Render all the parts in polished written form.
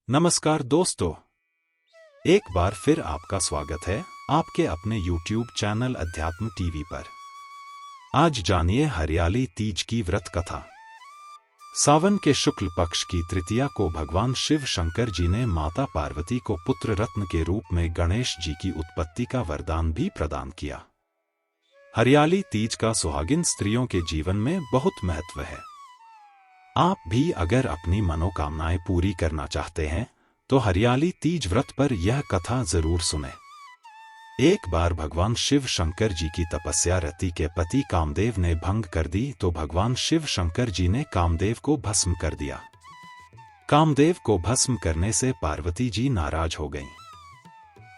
नमस्कार दोस्तों, एक बार फिर आपका स्वागत है आपके अपने YouTube चैनल अध्यात्म टीवी पर। आज जानिए हरियाली तीज की व्रत कथा। सावन के शुक्ल पक्ष की तृतीया को भगवान शिव शंकर जी ने माता पार्वती को पुत्र रत्न के रूप में गणेश जी की उत्पत्ति का वरदान भी प्रदान किया। हरियाली तीज का सुहागिन स्त्रियों के जीवन में बहुत महत्व है। आप भी अगर अपनी मनोकामनाएं पूरी करना चाहते हैं तो हरियाली तीज व्रत पर यह कथा जरूर सुनें। एक बार भगवान शिव शंकर जी की तपस्या रति के पति कामदेव ने भंग कर दी तो भगवान शिव शंकर जी ने कामदेव को भस्म कर दिया। कामदेव को भस्म करने से पार्वती जी नाराज हो गईं।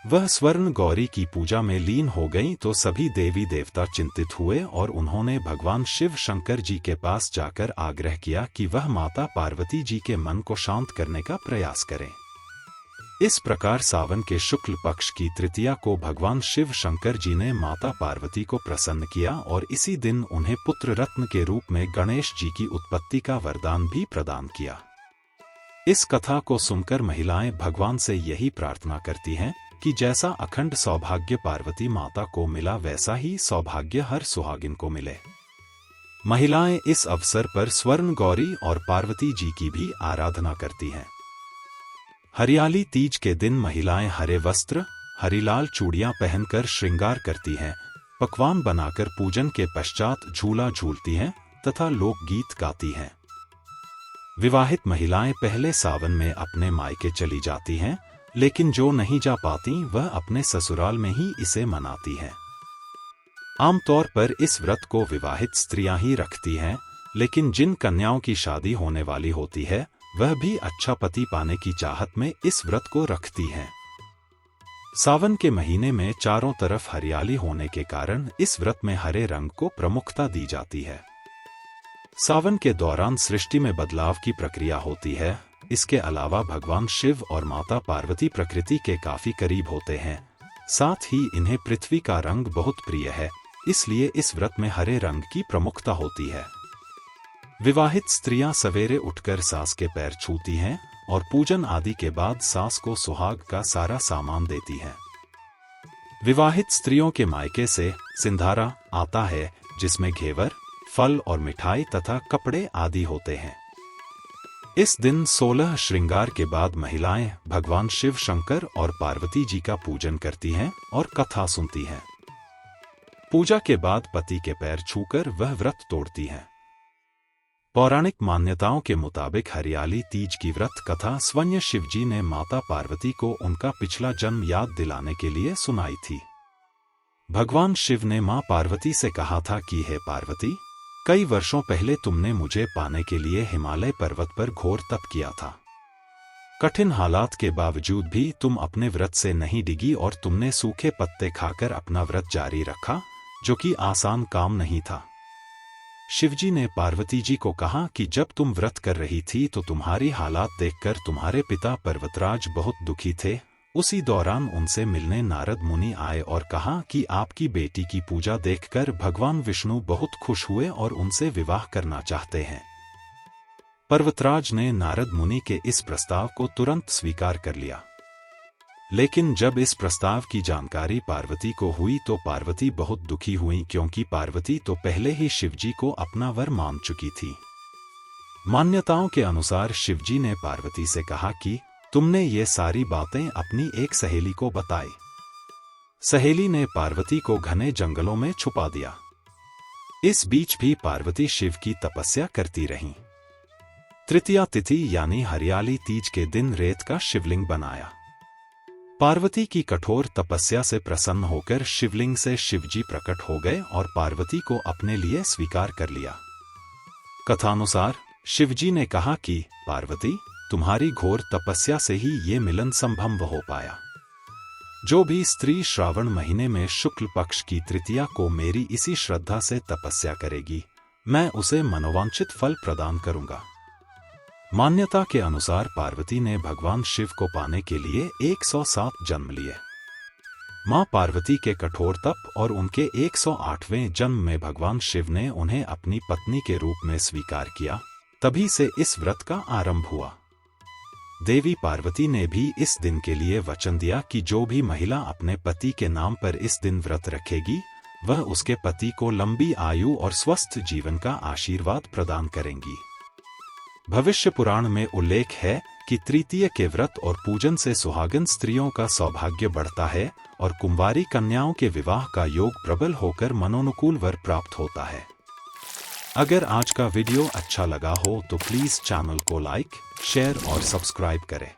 वह स्वर्ण गौरी की पूजा में लीन हो गईं तो सभी देवी देवता चिंतित हुए और उन्होंने भगवान शिव शंकर जी के पास जाकर आग्रह किया कि वह माता पार्वती जी के मन को शांत करने का प्रयास करें। इस प्रकार सावन के शुक्ल पक्ष की तृतीया को भगवान शिव शंकर जी ने माता पार्वती को प्रसन्न किया और इसी दिन उन्हें पुत्र रत्न के रूप में गणेश जी की उत्पत्ति का वरदान भी प्रदान किया। इस कथा को सुनकर महिलाएं भगवान से यही प्रार्थना करती हैं कि जैसा अखंड सौभाग्य पार्वती माता को मिला वैसा ही सौभाग्य हर सुहागिन को मिले। महिलाएं इस अवसर पर स्वर्ण गौरी और पार्वती जी की भी आराधना करती हैं। हरियाली तीज के दिन महिलाएं हरे वस्त्र, हरीलाल चूड़ियां पहनकर श्रृंगार करती हैं, पकवान बनाकर पूजन के पश्चात झूला झूलती हैं तथा लोकगीत गाती हैं। विवाहित महिलाएं पहले सावन में अपने मायके चली जाती हैं, लेकिन जो नहीं जा पाती वह अपने ससुराल में ही इसे मनाती हैं। आमतौर पर इस व्रत को विवाहित स्त्रियां ही रखती हैं, लेकिन जिन कन्याओं की शादी होने वाली होती है वह भी अच्छा पति पाने की चाहत में इस व्रत को रखती हैं। सावन के महीने में चारों तरफ हरियाली होने के कारण इस व्रत में हरे रंग को प्रमुखता दी जाती है। सावन के दौरान सृष्टि में बदलाव की प्रक्रिया होती है। इसके अलावा भगवान शिव और माता पार्वती प्रकृति के काफी करीब होते हैं, साथ ही इन्हें पृथ्वी का रंग बहुत प्रिय है, इसलिए इस व्रत में हरे रंग की प्रमुखता होती है। विवाहित स्त्रियां सवेरे उठकर सास के पैर छूती हैं और पूजन आदि के बाद सास को सुहाग का सारा सामान देती हैं। विवाहित स्त्रियों के मायके से सिंधारा आता है, जिसमें घेवर, फल और मिठाई तथा कपड़े आदि होते हैं। इस दिन 16 श्रृंगार के बाद महिलाएं भगवान शिव शंकर और पार्वती जी का पूजन करती हैं और कथा सुनती हैं। पूजा के बाद पति के पैर छूकर वह व्रत तोड़ती हैं। पौराणिक मान्यताओं के मुताबिक हरियाली तीज की व्रत कथा स्वयं शिवजी ने माता पार्वती को उनका पिछला जन्म याद दिलाने के लिए सुनाई थी। भगवान शिव ने मां पार्वती से कहा था कि हे पार्वती, कई वर्षों पहले तुमने मुझे पाने के लिए हिमालय पर्वत पर घोर तप किया था। कठिन हालात के बावजूद भी तुम अपने व्रत से नहीं डिगी और तुमने सूखे पत्ते खाकर अपना व्रत जारी रखा, जो कि आसान काम नहीं था। शिवजी ने पार्वती जी को कहा कि जब तुम व्रत कर रही थी तो तुम्हारी हालात देखकर तुम्हारे पिता पर्वतराज बहुत दुखी थे। उसी दौरान उनसे मिलने नारद मुनि आए और कहा कि आपकी बेटी की पूजा देखकर भगवान विष्णु बहुत खुश हुए और उनसे विवाह करना चाहते हैं। पर्वतराज ने नारद मुनि के इस प्रस्ताव को तुरंत स्वीकार कर लिया, लेकिन जब इस प्रस्ताव की जानकारी पार्वती को हुई तो पार्वती बहुत दुखी हुई, क्योंकि पार्वती तो पहले ही शिवजी को अपना वर मान चुकी थी। मान्यताओं के अनुसार शिवजी ने पार्वती से कहा कि तुमने ये सारी बातें अपनी एक सहेली को बताई। सहेली ने पार्वती को घने जंगलों में छुपा दिया। इस बीच भी पार्वती शिव की तपस्या करती रहीं। तृतीया तिथि यानी हरियाली तीज के दिन रेत का शिवलिंग बनाया। पार्वती की कठोर तपस्या से प्रसन्न होकर शिवलिंग से शिवजी प्रकट हो गए और पार्वती को अपने लिए स्वीकार कर लिया। कथानुसार शिवजी ने कहा कि पार्वती, तुम्हारी घोर तपस्या से ही ये मिलन संभव हो पाया। जो भी स्त्री श्रावण महीने में शुक्ल पक्ष की तृतीया को मेरी इसी श्रद्धा से तपस्या करेगी, मैं उसे मनोवांछित फल प्रदान करूंगा। मान्यता के अनुसार पार्वती ने भगवान शिव को पाने के लिए 107 जन्म लिए। मां पार्वती के कठोर तप और उनके 108वें जन्म में भगवान शिव ने उन्हें अपनी पत्नी के रूप में स्वीकार किया। तभी से इस व्रत का आरंभ हुआ। देवी पार्वती ने भी इस दिन के लिए वचन दिया कि जो भी महिला अपने पति के नाम पर इस दिन व्रत रखेगी, वह उसके पति को लंबी आयु और स्वस्थ जीवन का आशीर्वाद प्रदान करेंगी। भविष्य पुराण में उल्लेख है कि तृतीया के व्रत और पूजन से सुहागन स्त्रियों का सौभाग्य बढ़ता है और कुंवारी कन्याओं के विवाह का योग प्रबल होकर मनोनुकूल वर प्राप्त होता है। अगर आज का वीडियो अच्छा लगा हो तो प्लीज़ चैनल को लाइक, शेयर और सब्सक्राइब करें।